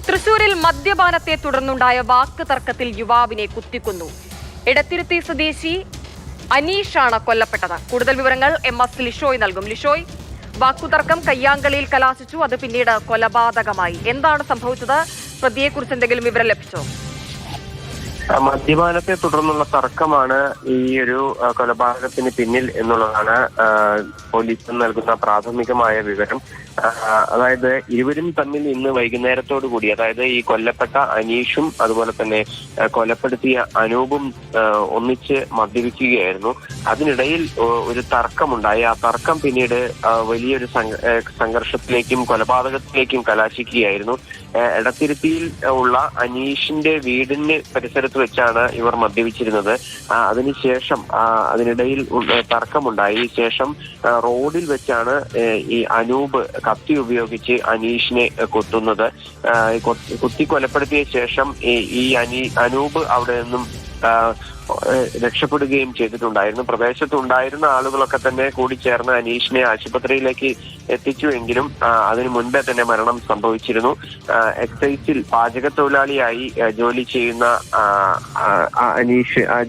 തൃശൂരിൽ മദ്യപാനത്തെ തുടർന്നുണ്ടായ വാക്ക് തർക്കത്തിൽ യുവാവിനെ കുത്തിക്കൊന്നു. എടത്തിരുത്തി സ്വദേശി അനീഷാണ് കൊല്ലപ്പെട്ടത്. കൂടുതൽ വിവരങ്ങൾ MS ലിഷോയ് നൽകും. ലിഷോയ്, വാക്കുതർക്കം കയ്യാങ്കളിയിൽ കലാശിച്ചു, അത് പിന്നീട് കൊലപാതകമായി. എന്താണ് സംഭവിച്ചത്? പ്രതിയെക്കുറിച്ച് എന്തെങ്കിലും വിവരം ലഭിച്ചോ? മദ്യപാനത്തെ തുടർന്നുള്ള തർക്കമാണ് ഈ ഒരു കൊലപാതകത്തിന് പിന്നിൽ എന്നുള്ളതാണ് പോലീസ് നൽകുന്ന പ്രാഥമികമായ വിവരം. അതായത് ഇരുവരും തമ്മിൽ ഇന്ന് വൈകുന്നേരത്തോടു കൂടി, അതായത് ഈ കൊല്ലപ്പെട്ട അനീഷും അതുപോലെ തന്നെ കൊലപ്പെടുത്തിയ അനൂപും ഒന്നിച്ച് മദ്യപിക്കുകയായിരുന്നു. അതിനിടയിൽ ഒരു തർക്കമുണ്ടായി. ആ തർക്കം പിന്നീട് വലിയൊരു സംഘർഷത്തിലേക്കും കൊലപാതകത്തിലേക്കും കലാശിക്കുകയായിരുന്നു. എടത്തിരുത്തിയിൽ ഉള്ള അനീഷിന്റെ വീടിന് പരിസരത്ത് വെച്ചാണ് ഇവർ മദ്യപിച്ചിരുന്നത്. അതിനുശേഷം അതിനിടയിൽ തർക്കമുണ്ടായി. ശേഷം റോഡിൽ വെച്ചാണ് ഈ അനൂപ് കത്തി ഉപയോഗിച്ച് അനീഷിനെ കൊത്തുന്നത്. കുത്തി കൊലപ്പെടുത്തിയ ശേഷം ഈ അനൂപ് അവിടെ നിന്നും രക്ഷപ്പെടുകയും ചെയ്തിട്ടുണ്ടായിരുന്നു. പ്രദേശത്തുണ്ടായിരുന്ന ആളുകളൊക്കെ തന്നെ കൂടി ചേർന്ന് അനീഷിനെ ആശുപത്രിയിലേക്ക് എത്തിച്ചുവെങ്കിലും അതിനു മുൻപേ തന്നെ മരണം സംഭവിച്ചിരുന്നു. എക്സൈസിൽ പാചക തൊഴിലാളിയായി ജോലി ചെയ്യുന്ന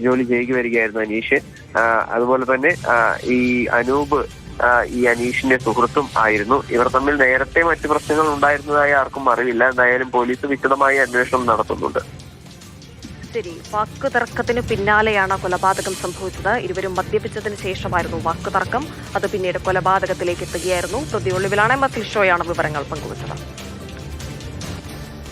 ജോലി ചെയ്തു വരികയായിരുന്നു അനീഷ്. അതുപോലെ തന്നെ ഈ അനൂപ് ഈ അനീഷിന്റെ സുഹൃത്തും ആയിരുന്നു. ഇവർ തമ്മിൽ നേരത്തെ മറ്റു പ്രശ്നങ്ങൾ ഉണ്ടായിരുന്നതായി ആർക്കും അറിവില്ല. എന്തായാലും പോലീസ് വിശദമായ അന്വേഷണം നടത്തുന്നുണ്ട്. ശരി, വാക്കുതർക്കത്തിന് പിന്നാലെയാണ് കൊലപാതകം സംഭവിച്ചത്. ഇരുവരും മദ്യപിച്ചതിന് ശേഷമായിരുന്നു വാക്കുതർക്കം. അത് പിന്നീട് കൊലപാതകത്തിലേക്ക് എത്തുകയായിരുന്നു. പ്രതി ഒളിവിലാണ്. MS ലിഷോയാണ് വിവരങ്ങൾ പങ്കുവച്ചത്.